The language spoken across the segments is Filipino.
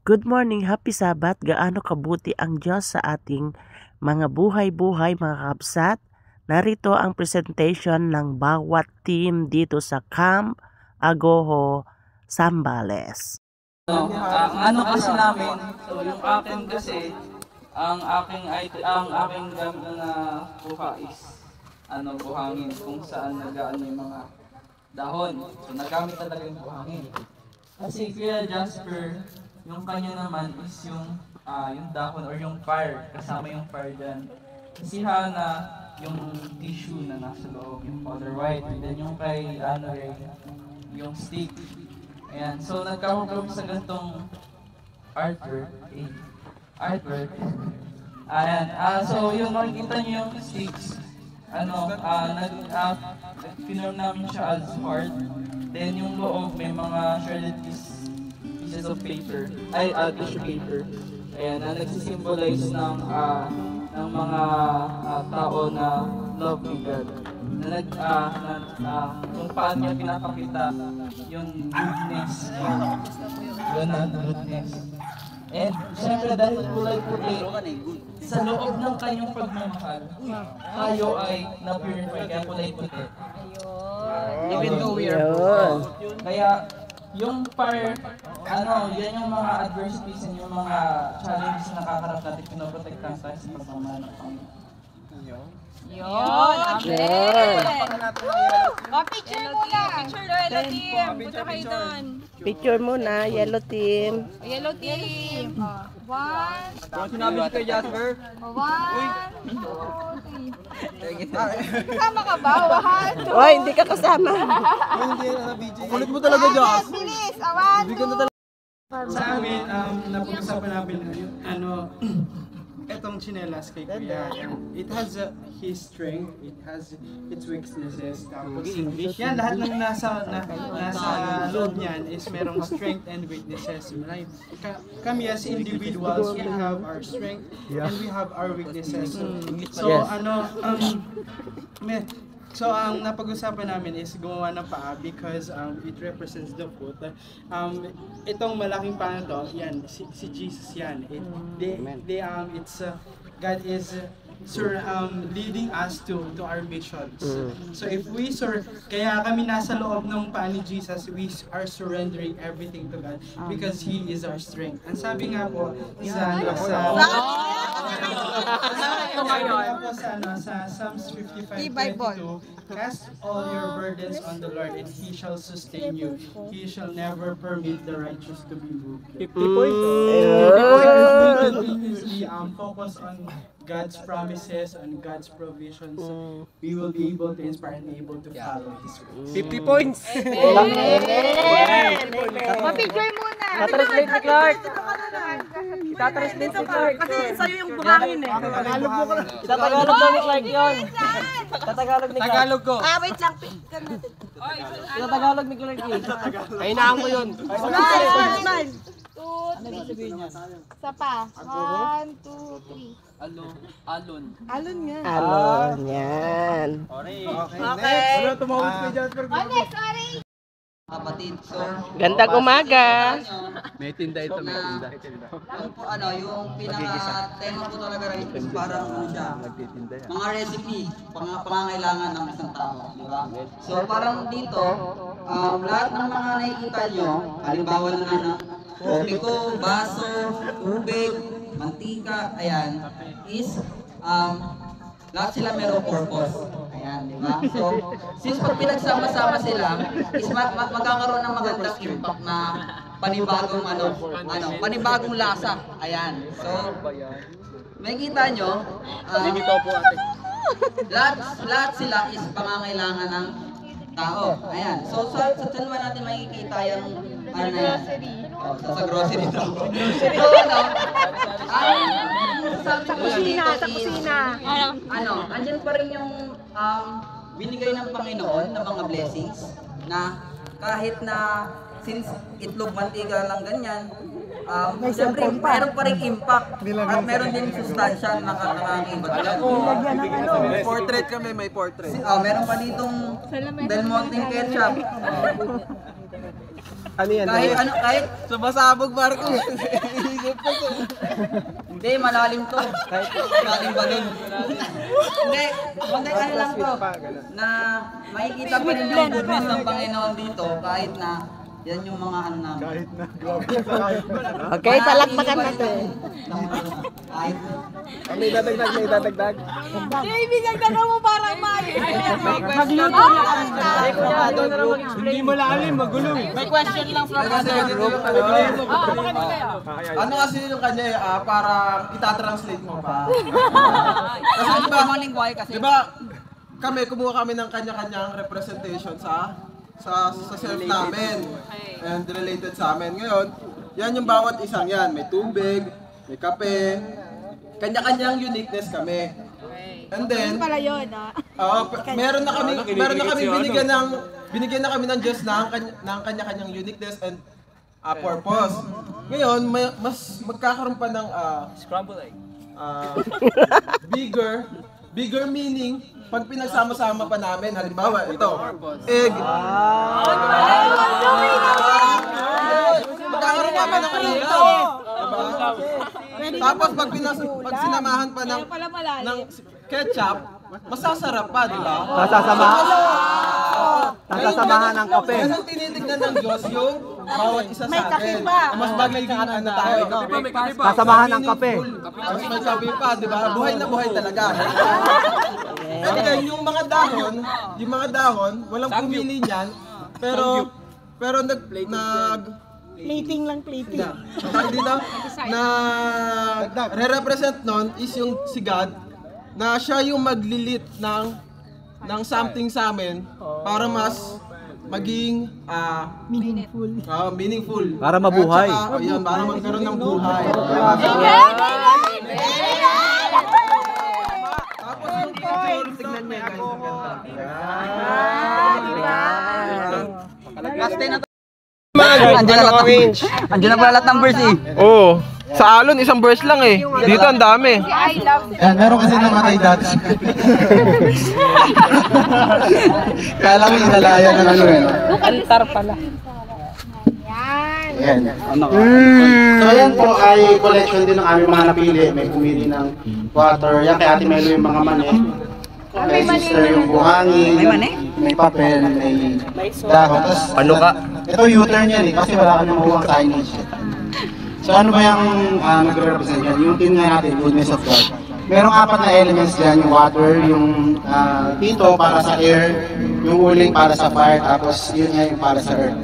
Good morning, happy Sabat. Gaano kabuti ang Diyos sa ating mga buhay-buhay mga kabsat. Narito ang presentation ng bawat team dito sa Camp Agoho, Zambales. Ang kasi namin, so yung akin kasi, ang aking gamit na buha is buhangin kung saan nagaano yung mga dahon. So nagamit talaga yung buhangin. Kasi Kuya Jasper, yung kanya naman is yung dahon or yung fire, kasama yung fire dyan. Si Hana, yung tissue na nasa loob, yung powder white, and then yung kay yung stick. Ayan, so nagkaroon kami sa ganitong artwork. Ayan, so yung makikita niyo yung sticks, pinurn namin siya as heart. Then yung loob may mga shredded pieces of paper, tissue paper. Ayan, na nagsisimbolize ng mga tao na love ni God. Kung paano niya pinapakita yung goodness, goodness. And syempre dahil kulay puti, sa loob ng kanyang pagmamahal, tayo ay na-purify kaya kulay puti. Even though we are poor. Kaya yung fire, yan yung mga adversities and yung mga challenges na nakakarap natin, pinoprotektahan tayo sa pagmamahal ng Panginoon. Yun! Picture muna! Picture, yellow team! Punta kayo doon! Picture muna, yellow team. Yellow team! One! Kung sinabi ko kay Jasper? One! Kasama ka ba? One, two! Oy, hindi ka kasama. Kulit mo talaga, Jas! Bilis! One, two! Sa amin, napag-usapan namin etong chinelas kay Kuya. It has his strength, it has its weaknesses. Tapos, yan, lahat ng nasa loob niyan is merong strength and weaknesses. Kami as individuals, we have our strength and we have our weaknesses. So, ang napag-usapan namin is gumawa ng paa because it represents the foot. Itong malaking paa na to, yan, si Jesus yan. God is leading us to our missions. So if we kaya kami nasa loob ng paa ni Jesus, we are surrendering everything to God because He is our strength. Ang sabi nga po sa Psalms 55:22, cast all your burdens on the Lord and He shall sustain you. He shall never permit the righteous to be moved. 50 points. Continuously focus on God's promises and God's provisions. We will be able to inspire and able to follow His ways. 50 points! Picture muna! Tatranslate ni Clark. Tatranslate si Clark. Kasi sa'yo yung buhangin eh. Tatagalog daw ni Clark yun. Tatagalog ni Clark. Tagalog ko! Wait lang. Tatagalog ni Clark yun. Kainaan ko yun! Smile! 2, 3. Isa pa. 1, 2, 3. Alon nga. Alon, yan. Okay. Tumawag kay Jasper. Sorry. Kapatid, so Gandang umaga. may tinda. Yung pinaka-tema ko talaga rin is parang mga recipe, pangangailangan ng isang tao, di ba? So parang dito, lahat ng mga nakikita nyo, halimbawa na kopiko, baso, tubig, mantika, ayan, is lahat sila merong purpose. Ayan, di ba? So, since pag pinagsama-sama sila, is magkakaroon ng magandang impact na panibagong lasa. Ayan. So, makikita nyo, lahat sila is pangangailangan ng tao. Ayan. So, sa dalawa natin makikita yung sa grocery daw. So, sa kusina andyan pa rin yung binigay ng Panginoon na mga blessings na kahit na since itlog mantika lang ganyan, siyempre meron pa rin impact at meron din sustansya na nakakaiba. Portrait kami, may portrait. Meron pa ditong Del Monte ketchup. Ano yan? Kahit Sumasabog, Marco. hindi, malalim to. Malalim ba din? Hindi, ano lang to. Na makikita pa rin yung goodness ng Panginoon dito kahit na yan yung mga ano namin. Kahit na. Okay, palakpakan natin. Kahit May dadagdag. JB, nagtanong mo parang magluto Hindi mo lalim, magulo. May question lang from other group. Ano kasi yung kanya parang itatranslate mo pa. kasi di Diba kami, kumuha kami ng kanya-kanyang representation sa self namin and related sa amin. Ngayon, yan yung bawat isang yan. May tubig, may kape, kanya-kanyang uniqueness kami. And then, Pala yun, meron na kami binigyan na kami ng Diyos ng kanya-kanyang uniqueness and purpose. Ngayon, mas magkakaroon pa ng Scramble egg. bigger meaning pag pinagsama-sama pa namin. Halimbawa, ito, egg. Magkakaroon pa ng rito. Diba? Tapos pag sinamahan pa ng ketchup, masasarap pa, di ba? Nasasamahan ng kape. Yan ang tinitignan ng Diyos yung bawat isa sa atin. Mas magiging ano tayo. Sasamahan ng kape. Mas may kape pa, di ba? Buhay na buhay talaga. And then, yung mga dahon, walang pumili niyan, pero plating lang, plating. Re-represent nun is yung si God, na siya yung maglilit ng something sa amin para mas maging meaningful. Para mabuhay. At saka, yun, para magkaroon ng buhay. Tapos yung picture, tignan niya guys, ang ganda. last 10 na to. Andiyan na pala lahat ng verse eh. Oo. Sa alon, isang verse lang eh. Dito ang dami. Meron kasi namatay dati. Kala ko inalaya ng ano eh. Altar pala. Yan. So yan po ay collection din ng aming mga napili. May pumili ng water. Yan kay Ate Melo yung mga mani. Kay sister yung buhangin. May mani? May papel, may dahon. Tapos, Ano ka? ito U-turn yan eh. Kasi wala ka nang mahuwang signage. So ano ba yung nagre-represent yan? Yung team nga natin, goodness of God. Merong 4 na elements dyan, yung water, yung pito para sa air, yung uling para sa fire, tapos yun nga yung para sa earth.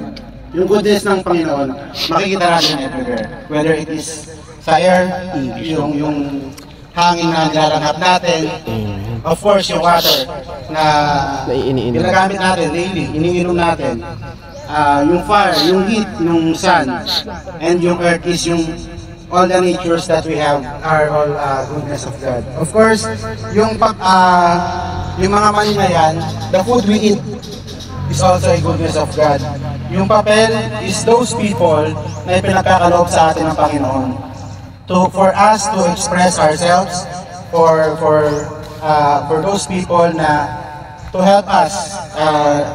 Yung goodness ng Panginoon, makikita natin everywhere. Whether it is sa air, yung hangin na nilalanghap natin, of course yung water na ginagamit natin daily, iniinom natin. Yung fire, yung heat, yung sun, and yung earth is yung all the natures that we have are all goodness of God. Of course, yung mga mani na yan, the food we eat is also a goodness of God. Yung papel is those people na ipinagkakaloob sa atin ng Panginoon. For us to express ourselves, for those people na to help us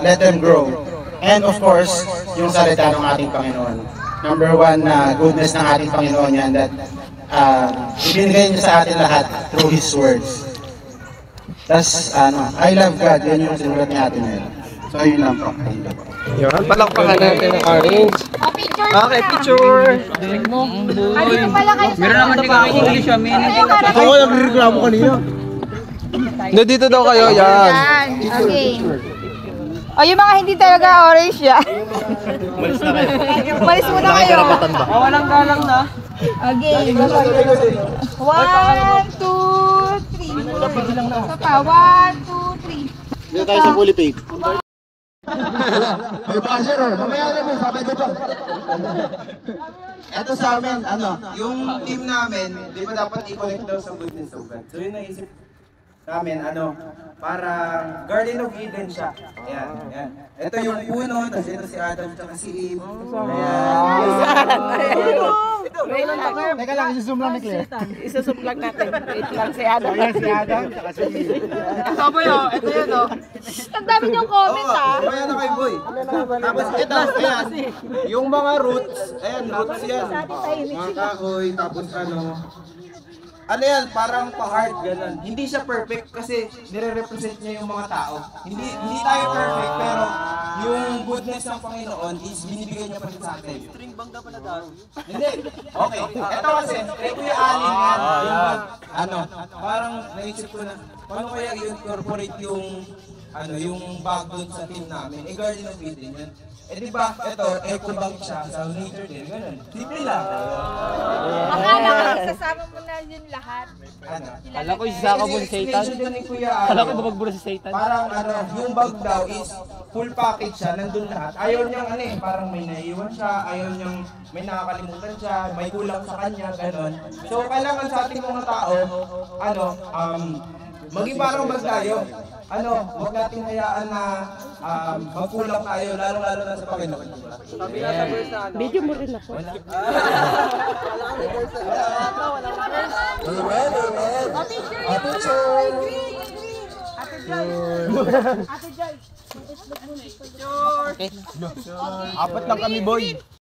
let them grow. And of course, yung salita ng ating Panginoon. Number 1 na goodness ng ating Panginoon yan that ibinigay niya sa atin lahat through His words. That's I love God, yan yung sinulat ni Ate Mel. So ayun lang po. Yun, palakpakan natin ng orange. Okay, picture. Dito pala kayo sa... Meron naman din English ah, Ito ko yung nagreklamo kanina. Dito daw kayo, yan. Okay. O, yung mga hindi talaga orange ya. Malis muna kayo. walang galang na. Okay. 1, 2, 3. Isa pa. 1, 2, 3. Dito tayo sa fully paid. May passer, mamaya na mo, sabay ko pa. Ito sa amin, yung team namin, di ba dapat i-connect daw sa goodness of God? So yun naisip namin, para Garden of Eden siya. Ayan. Ito yung puno, tapos ito si Adam, tsaka si Eve. Ayan. Teka lang, isi-zoom lang ni Claire. Isusum lang natin. Wait lang si Adam. Ayan si Adam, tsaka si... Ito boy, oh. Ito yun, oh. Ang dami niyong comment ah. Mamaya na kay Boy. Tapos ito, ayan. Yung mga roots, ayan, roots yan. Mga kahoy, tapos ano yan, parang pa-heart, ganun. Hindi siya perfect kasi nire-represent niya yung mga tao. Hindi tayo perfect, pero yung goodness ng Panginoon is binibigay niya pa rin sa atin. String bangga pala daw. Hindi. Okay. Ito kasi, Kuya Alin yan. Yung parang naisip ko na, paano kaya i-incorporate yung bag doon sa team namin? Guardian of Eden yun. Di ba, ito, eco bag siya sa nature din, ganun. Simple lang. Akala ko sasama mo na yun lahat. Kala ko isasaka mo si Satan. Kala ko babagbulo si Satan. Parang yung bag daw is full package siya, nandun lahat. Ayaw niyang parang may naiiwan siya, ayaw niyang may nakakalimutan siya, may kulang sa kanya, ganun. So, kailangan sa ating mga tao, maging parang magtayo. Huwag natin hayaan na magkulang tayo, lalo-lalo na sa Panginoon. Video mo rin ako. Apat lang kami, boy.